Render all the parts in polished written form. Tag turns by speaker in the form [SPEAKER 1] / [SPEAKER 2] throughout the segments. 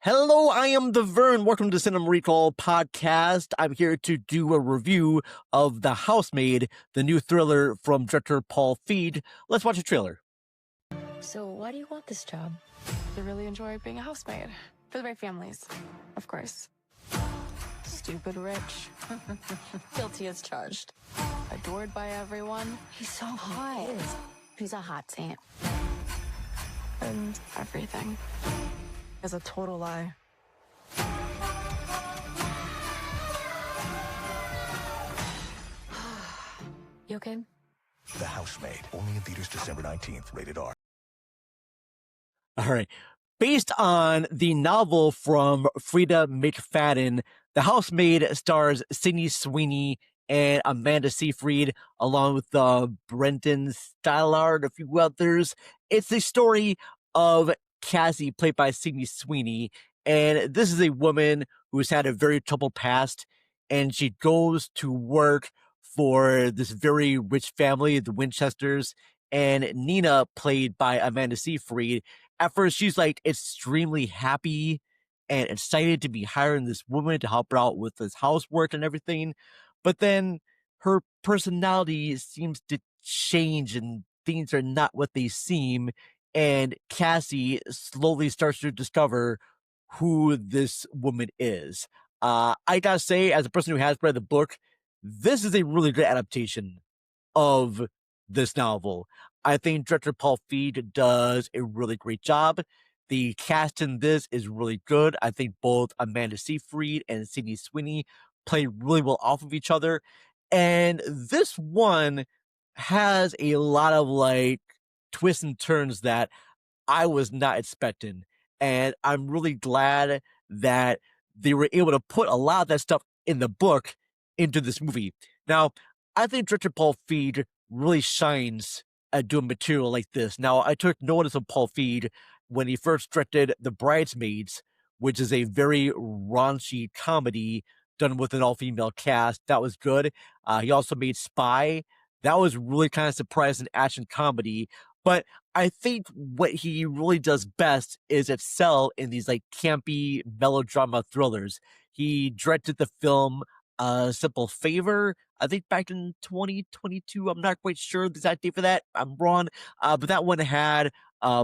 [SPEAKER 1] Hello, I am the Vern. Welcome to Cinema Recall Podcast. I'm here to do a review of The Housemaid, the new thriller from director Paul Feig. Let's watch a trailer.
[SPEAKER 2] So why do you want this job?
[SPEAKER 3] I really enjoy being a housemaid. For the right families, of course. Stupid rich.
[SPEAKER 2] Guilty as charged.
[SPEAKER 3] Adored by everyone.
[SPEAKER 2] He's so hot. He's a hot saint.
[SPEAKER 3] And everything is a total lie.
[SPEAKER 2] You okay?
[SPEAKER 4] The Housemaid, only in theaters December 19th, rated R.
[SPEAKER 1] All right. Based on the novel from Frida McFadden, The Housemaid stars Sweeney and Amanda Seyfried, along with Brendan Stillard and a few others. It's the story of Cassie, played by Sydney Sweeney, and this is a woman who's had a very troubled past, and she goes to work for this very rich family, the Winchesters, and Nina, played by Amanda Seyfried. At first, she's like extremely happy and excited to be hiring this woman to help her out with this housework and everything. But then her personality seems to change and things are not what they seem. And Cassie slowly starts to discover who this woman is. I gotta say, as a person who has read the book, this is a really good adaptation of this novel. I think director Paul Feig does a really great job. The cast in this is really good. I think both Amanda Seyfried and Sydney Sweeney play really well off of each other. And this one has a lot of like twists and turns that I was not expecting. And I'm really glad that they were able to put a lot of that stuff in the book into this movie. Now, I think director Paul Feig really shines at doing material like this. Now, I took notice of Paul Feig when he first directed The Bridesmaids, which is a very raunchy comedy done with an all-female cast. That was good. He also made Spy. That was really kind of surprising action comedy. But I think what he really does best is excel in these like campy melodrama thrillers. He directed the film Simple Favor, I think back in 2022. I'm not quite sure the exact date for that. I'm wrong. But that one had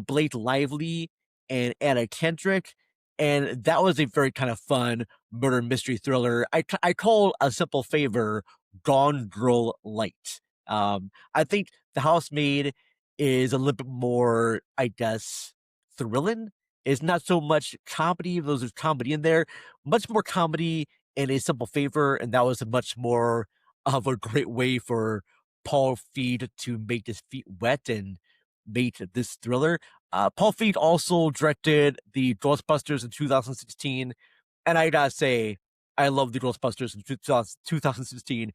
[SPEAKER 1] Blake Lively and Anna Kendrick. And that was a very kind of fun murder mystery thriller. I call A Simple Favor Gone Girl Light. I think The Housemaid is a little bit more, I guess, thrilling. It's not so much comedy, though there's comedy in there, much more comedy in A Simple Favor, and that was a much more of a great way for Paul Feig to make his feet wet and make this thriller. Paul Feig also directed the Ghostbusters in 2016, and I gotta say, I love the Ghostbusters in 2016.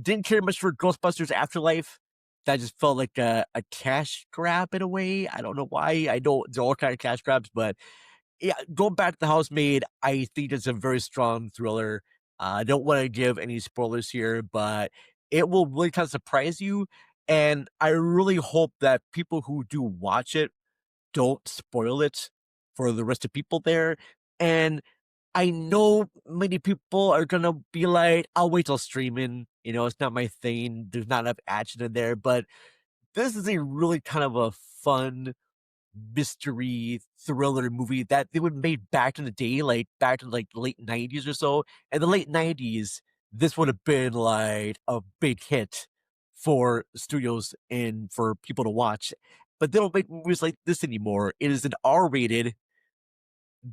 [SPEAKER 1] Didn't care much for Ghostbusters Afterlife. That just felt like a cash grab in a way. I don't know why. I know they're all kind of cash grabs, but yeah, going back to The Housemaid, I think it's a very strong thriller. I don't want to give any spoilers here, but it will really kind of surprise you. And I really hope that people who do watch it don't spoil it for the rest of people there. And I know many people are gonna be like, I'll wait till streaming. It's not my thing. There's not enough action in there, but this is a really kind of a fun mystery thriller movie that they would made back in the day, like back in like the late 90s or so. In the late 90s, this would have been like a big hit for studios and for people to watch. But they don't make movies like this anymore. It is an R-rated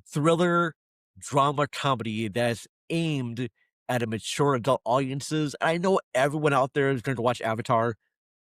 [SPEAKER 1] thriller drama comedy that's aimed at a mature adult audiences. And I know everyone out there is going to watch Avatar,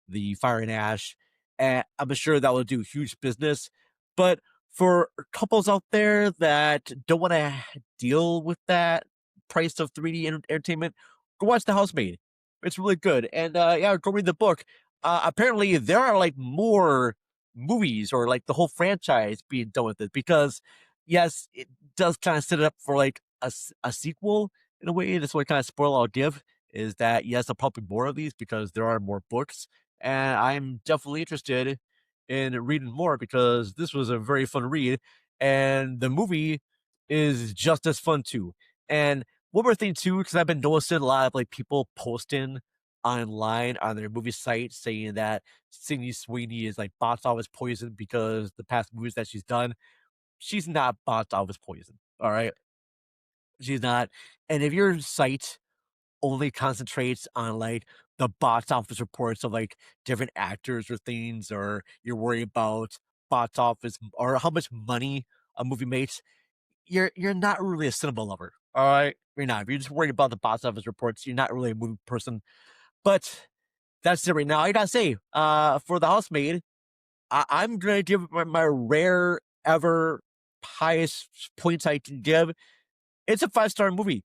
[SPEAKER 1] the Fire and Ash, and I'm sure that will do huge business. But for couples out there that don't want to deal with that price of 3D entertainment, go watch The Housemaid. It's really good. And yeah, go read the book. Apparently, there are like more movies or like the whole franchise being done with it because, yes, it does kind of set it up for like a sequel in a way. That's what kind of spoil I'll give is that, yes, there'll probably be more of these because there are more books. And I'm definitely interested in reading more because this was a very fun read. And the movie is just as fun too. And one more thing too, because I've been noticing a lot of like people posting online on their movie site saying that Sydney Sweeney is like box office poison because the past movies that she's done, she's not box office poison. All right. She's not. And if your site only concentrates on like the box office reports of like different actors or things, or you're worried about box office or how much money a movie makes, you're not really a cinema lover. All right. You're not. If you're just worried about the box office reports, you're not really a movie person. But that's it right now. I gotta say, for the housemaid, I'm gonna give my rare ever highest points I can give. It's a 5-star movie.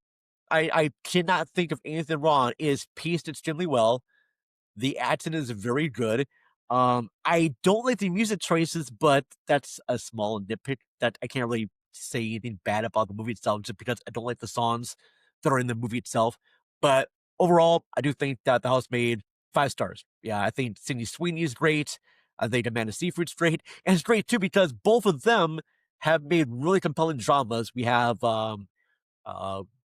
[SPEAKER 1] I cannot think of anything wrong. It is paced extremely well. The acting is very good. I don't like the music choices, but that's a small nitpick that I can't really say anything bad about the movie itself just because I don't like the songs that are in the movie itself. But overall, I do think that the house made 5 stars. Yeah, I think Sydney Sweeney is great. I think Amanda Seyfried's great. And it's great too because both of them have made really compelling dramas. We have uh,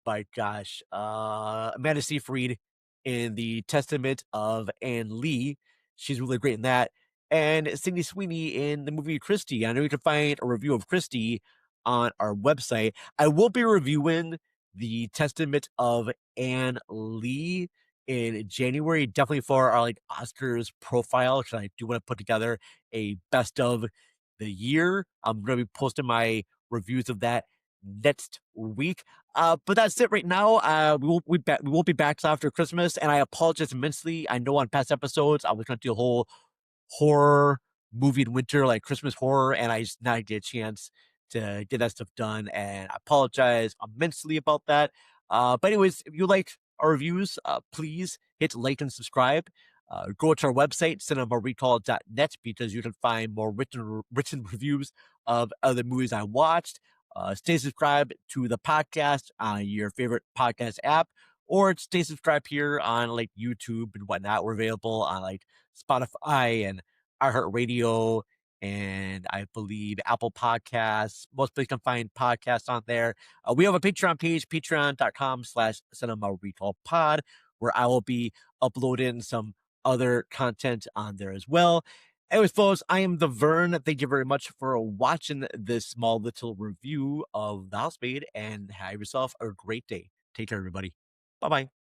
[SPEAKER 1] by gosh, Amanda Seyfried in The Testament of Anne Lee. She's really great in that. And Sydney Sweeney in the movie Christie. I know you can find a review of Christie on our website. I will be reviewing The Testament of Anne Lee in January, definitely for our like Oscars profile, because I do want to put together a best of the year. I'm going to be posting my reviews of that next week. But that's it right now. We won't be back till after Christmas, and I apologize immensely. I know on past episodes I was going to do a whole horror movie in winter, like Christmas horror, and I just not get a chance to get that stuff done. And I apologize immensely about that. But anyways, if you like our reviews, please hit like and subscribe. Go to our website, cinemarecall.net, because you can find more written reviews of other movies I watched. Stay subscribed to the podcast on your favorite podcast app, or stay subscribed here on like YouTube and whatnot. We're available on like Spotify and iHeartRadio, and I believe Apple Podcasts. Most places can find podcasts on there. We have a Patreon page, patreon.com/cinema recall pod, where I will be uploading some other content on there as well. Anyways, folks, I am the Vern. Thank you very much for watching this small little review of The Housemaid, and have yourself a great day. Take care, everybody. Bye bye.